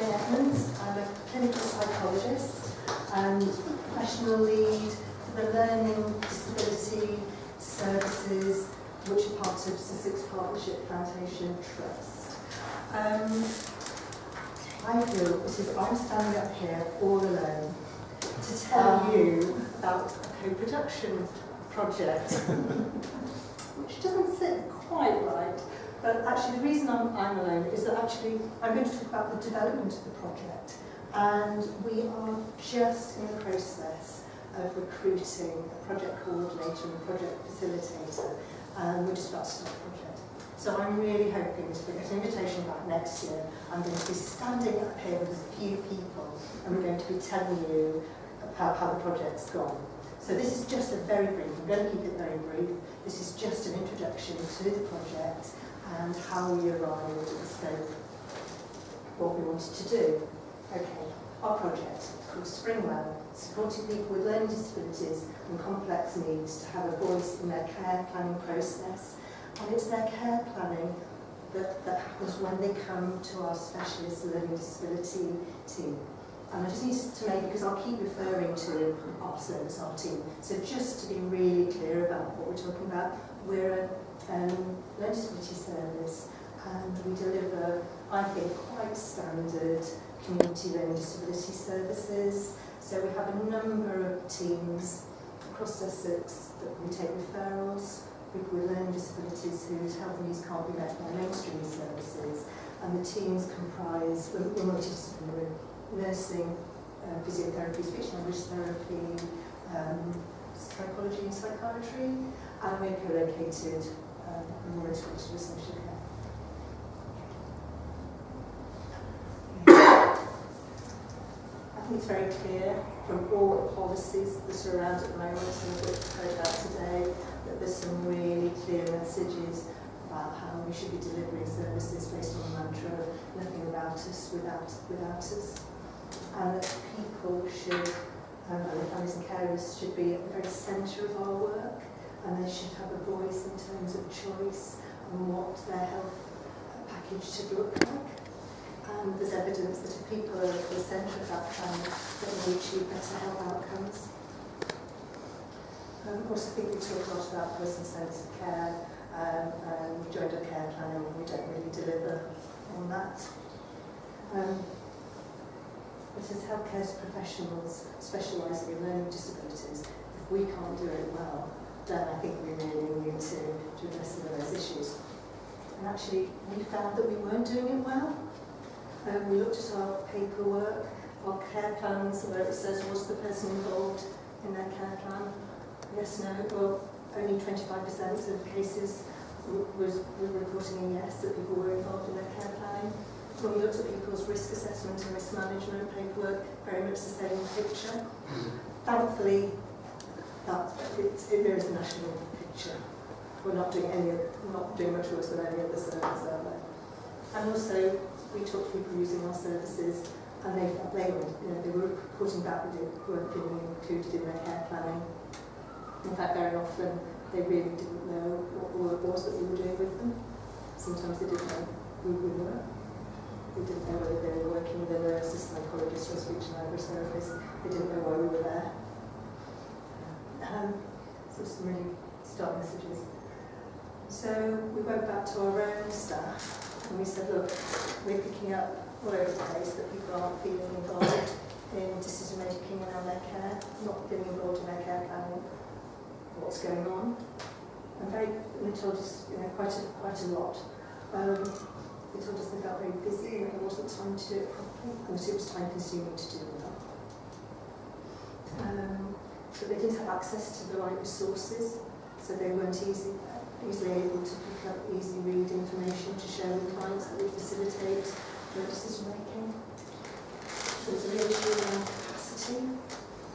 Edmonds. I'm a clinical psychologist and professional lead for the Learning Disability Services, which are part of Sussex Partnership Foundation Trust. I feel I'm standing up here all alone to tell you about a co-production project, which doesn't sit quite right. But actually the reason I'm alone is that actually I'm going to talk about the development of the project, and we are just in the process of recruiting a project coordinator and a project facilitator, and we're just about to start the project. So I'm really hoping to get an invitation back next year. I'm going to be standing up here with a few people, and we're going to be telling you about how the project's gone. So this is just a very brief, I'm going to keep it very brief. This is just an introduction to the project and how we arrived at the scope, what we wanted to do. Okay, our project is called Springwell, supporting people with learning disabilities and complex needs to have a voice in their care planning process. And it's their care planning that happens when they come to our specialist learning disability team. And I just need to make, because I'll keep referring to our service, our team. So just to be really clear about what we're talking about, we're a learning disability service, and we deliver, I think, quite standard community learning disability services. So we have a number of teams across Sussex that we take referrals, people with learning disabilities whose health needs can't be met by mainstream services, and the teams comprise, we're multidisciplinary, nursing, physiotherapy, speech language therapy, psychology and psychiatry, and we're co-located more integrated with social care. I think it's very clear from all the policies that are around at the moment, some of which we've heard about today, that there's some really clear messages about how we should be delivering services based on the mantra of nothing about us without us. And that people should, and the families and carers should be at the very centre of our work, and they should have a voice in terms of choice and what their health package should look like. And there's evidence that if people are at the centre of that plan, that they achieve better health outcomes. Of course, I think we talk a lot about person-centred care and joined up care planning, and we don't really deliver on that. But as healthcare professionals specialising in learning disabilities, if we can't do it well, then I think we really need to address some of those issues. And actually, we found that we weren't doing it well. We looked at our paperwork, our care plans, where it says, was the person involved in their care plan? Yes, no, well, only 25% of cases were reporting a yes, that people were involved in their care planning. When we looked at people's risk assessment and risk management paperwork, very much the same picture. Thankfully, it mirrors the national picture. We're not doing much worse than any other service out there. And also, we talked to people using our services, and they were reporting back that they weren't feeling included in their care planning. In fact, very often they really didn't know what the work was that we were doing with them. Sometimes they didn't know who we were. They didn't know whether they were working with a nurse, a psychologist, or a speech and language therapist. They didn't know why we were there. So some really stark messages. So we went back to our own staff and we said, look, we're picking up all over the place that people aren't feeling involved in decision making around their care, not feeling involved in their care planning, what's going on. And they told us quite a lot. They told us they felt very busy and there wasn't time to do it properly, and that it was time consuming to do that. But they didn't have access to the right resources, so they weren't easily able to pick up easy read information to share with clients that would facilitate their decision making. So there's a real issue around capacity.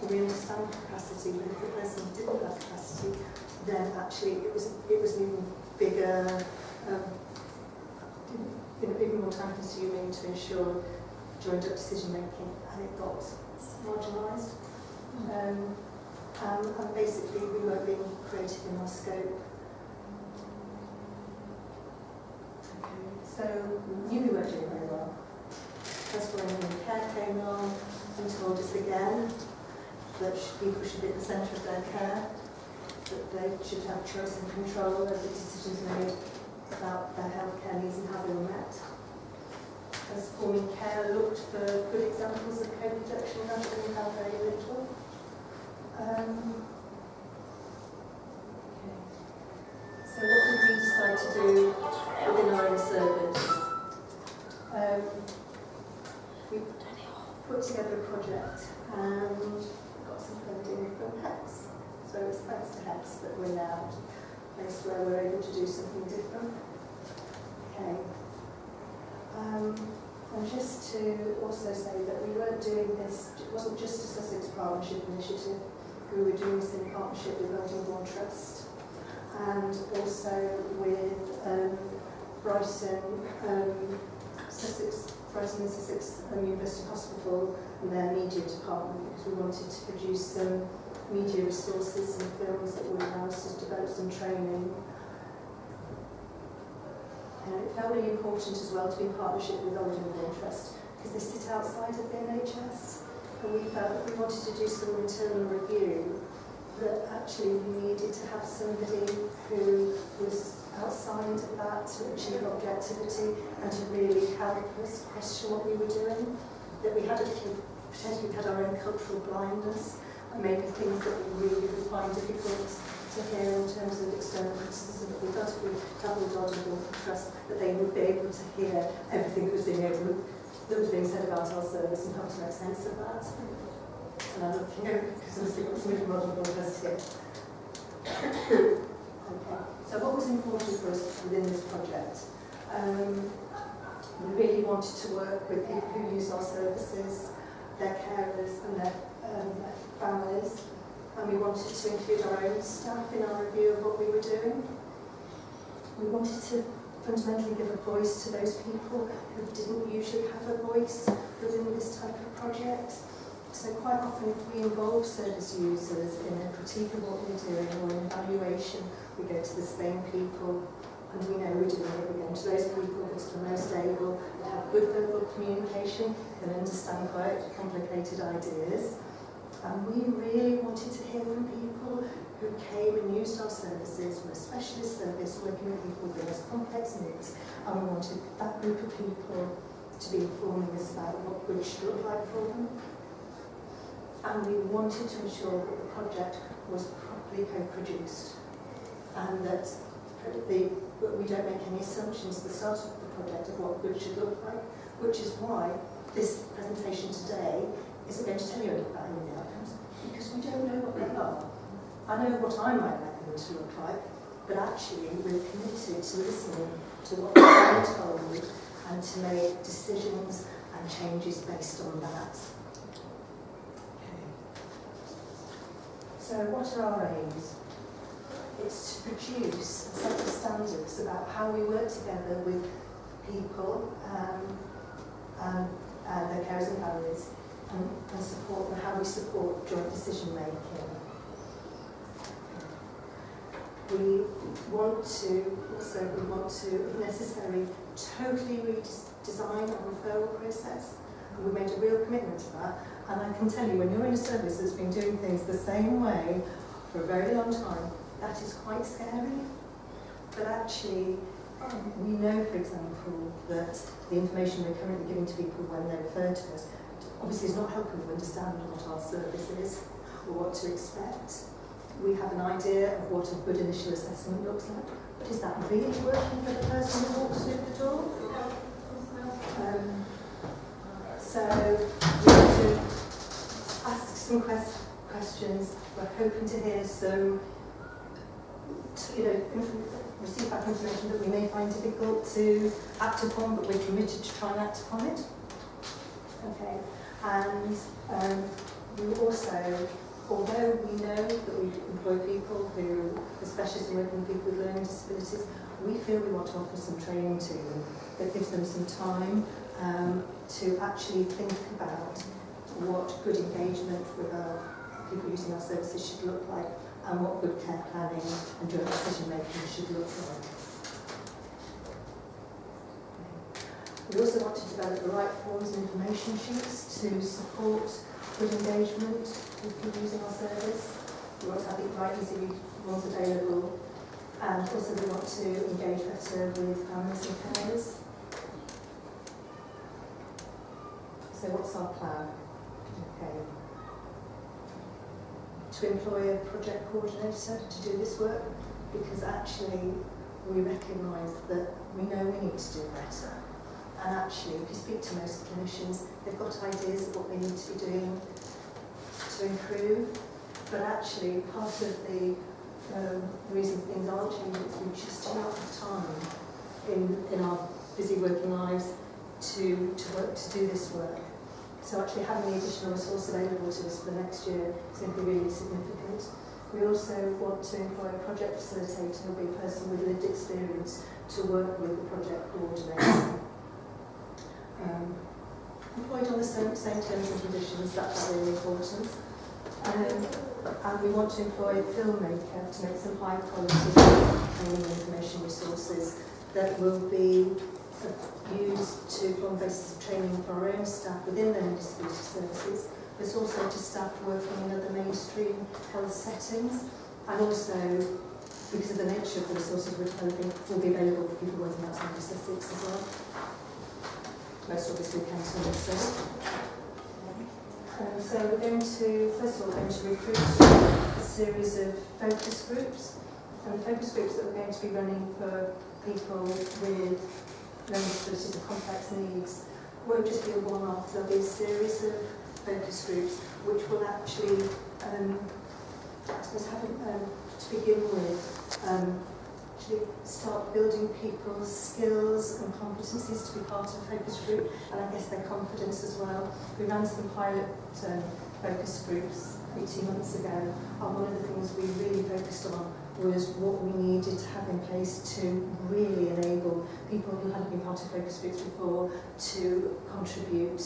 We understand capacity, but if the person didn't have capacity, then actually it was an even bigger, even more time consuming to ensure joined up decision making, and it got marginalised. And basically we weren't being creative in our scope. Okay, so we knew we weren't doing very well. That's when care came along and told us again that people should be at the centre of their care, that they should have choice and control over the decisions made about their healthcare needs and how they were met. As Forming Care looked for good examples of co-production, actually we have very little. So what did we decide to do within our own service? We put together a project and got some funding from HEX. So it's thanks to HEX that we're now a place where we're able to do something different. Okay. And just to also say that we weren't doing this, it wasn't just a Sussex Partnership Initiative, we were doing this in partnership with Building Trust and also with Brighton and Sussex University Hospital and their media department, because we wanted to produce some media resources, some films that would allow us to develop some training. It felt really important as well to be in partnership with Building Trust because they sit outside of the NHS, and we felt that we wanted to do some internal review, that actually we needed to have somebody who was outside of that to achieve objectivity and to really help us question what we were doing, that we had potentially had our own cultural blindness and maybe things that we really would find difficult to hear in terms of external criticism, that we felt if we doubled on Building Trust that they would be able to hear everything that was being said about our service and help to make sense of that. And I'm looking over because I'm still got some really modern workers here. Okay. So what was important for us within this project? We really wanted to work with people who use our services, their carers and their families, and we wanted to include our own staff in our review of what we were doing. We wanted to fundamentally give a voice to those people who didn't usually have a voice within this type of project. So quite often if we involve service users in a critique of what we're doing or an evaluation, we go to the same people, and we know we're doing it again to those people that are most able, that have good verbal communication, can understand quite complicated ideas. And we really wanted to hear from people who came and used our services. We're a specialist service working with people with those complex needs, and we wanted that group of people to be informing us about what good should look like for them. And we wanted to ensure that the project was properly co-produced and that we don't make any assumptions at the start of the project of what good should look like, which is why this presentation today isn't going to tell you anything about any of the outcomes, because we don't know what they are. I know what I might like them to look like, but actually we're committed to listening to what we're being told and to make decisions and changes based on that. So what are our aims? It's to produce a set of standards about how we work together with people and their carers and families, and support and how we support joint decision making. We want to, if necessary, totally redesign our referral process. And we made a real commitment to that. And I can tell you, when you're in a service that's been doing things the same way for a very long time, that is quite scary. But actually, we know, for example, that the information we're currently giving to people when they refer to us obviously is not helping them understand what our service is or what to expect. We have an idea of what a good initial assessment looks like, but is that really working for the person who walks through the door? So we have to ask some questions. We're hoping to hear some, receive back information that we may find difficult to act upon, but we're committed to try and act upon it. Okay, and we also, although we know that we employ people who are specialists in working with people with learning disabilities, we feel we want to offer some training to them that gives them some time to actually think about what good engagement with our people using our services should look like and what good care planning and joint decision making should look like. We also wanted to develop the right forms and information sheets to support good engagement with people using our service. We want to have the right easy ones available, and also we want to engage better with families and carers. So what's our plan? Okay. To employ a project coordinator to do this work, because actually we recognise that we know we need to do better. And actually, if you speak to most clinicians, they've got ideas of what they need to be doing to improve. But actually, part of the reason things aren't changing is we just don't have time in our busy working lives to do this work. So actually having the additional resource available to us for the next year is going to be really significant. We also want to employ a project facilitator who will be a person with lived experience to work with the project coordinator. Employed on the same terms and conditions, that's really important. And we want to employ a filmmaker to make some high quality training and information resources that will be used to form basis of training for our own staff within learning disability services, but also to staff working in other mainstream health settings, and also, because of the nature of the resources we're developing, will be available for people working outside of Sussex as well. Most obviously Kent also. So we're going to, first of all, recruit a series of focus groups, and the focus groups that we're going to be running for people with learning disabilities and complex needs won't just be a one-off, there'll be a series of focus groups which will actually, I suppose, to begin with, actually start building people's skills and competencies to be part of a focus group, and I guess their confidence as well. We ran some pilot focus groups 18 months ago, and one of the things we really focused on was what we needed to have in place to really enable people who hadn't been part of focus groups before to contribute.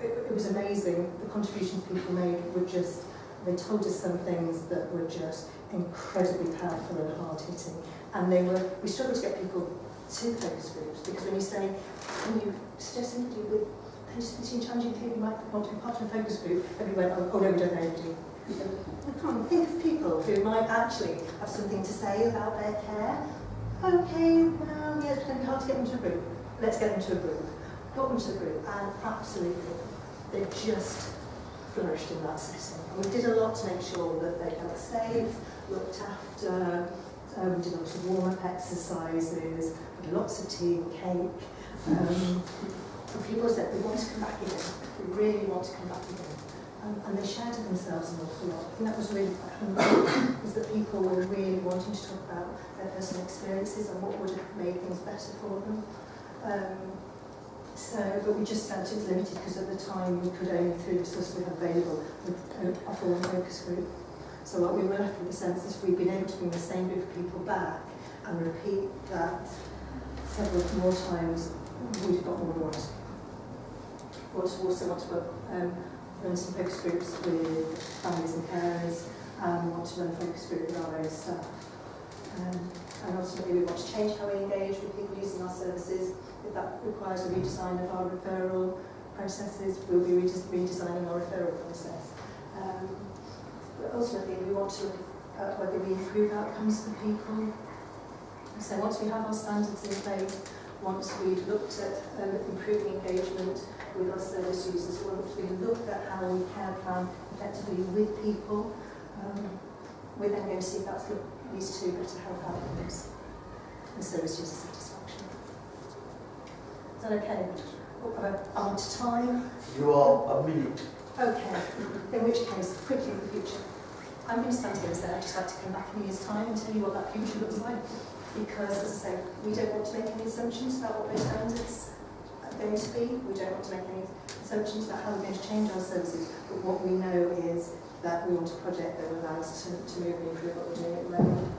It was amazing. The contributions people made were just, they told us some things that were just incredibly powerful and hard-hitting. And we struggled to get people to focus groups, because when you say, can you suggest anybody with disability and challenging behaviour might want to be part of a focus group, everyone went, oh no, we don't know anybody. I can't think of people who might actually have something to say about their care. Okay, well, yes, it's going to be hard to get them to a group. Let's get them to a group. Got them to a group, and absolutely, they just flourished in that setting. And we did a lot to make sure that they felt safe, looked after. We did lots of warm-up exercises, lots of tea and cake. And people said, we want to come back again. We really want to come back again. And they shared themselves an awful lot. I think that was really quite humbling, was that people were really wanting to talk about their personal experiences and what would have made things better for them. But we just felt it was limited, because at the time we could only, through the resources we had available, offer one focus group. So what we were left with the sense is we've been able to bring the same group of people back and repeat that several more times, we'd have got more than what. We also want to run some focus groups with families and carers, and we want to run a focus group with our own staff. And ultimately we want to change how we engage with people using our services. If that requires a redesign of our referral processes, we'll be redesigning our referral process. But ultimately we want to look at whether we improve outcomes for people. So once we have our standards in place, once we've looked at improving engagement with our service users, once we've looked at how we care plan effectively with people, we're then going to see if that leads to better health outcomes and service user satisfaction. Is that okay? I'm on to time. You are a minute. Okay, in which case, quickly in the future. I'm going to stand here and say I'd just like to come back in a year's time and tell you what that future looks like. Because, as I say, we don't want to make any assumptions about what those standards are going to be. We don't want to make any assumptions about how we're going to change our services. But what we know is that we want a project that will allow us to move and improve what we're doing at the moment.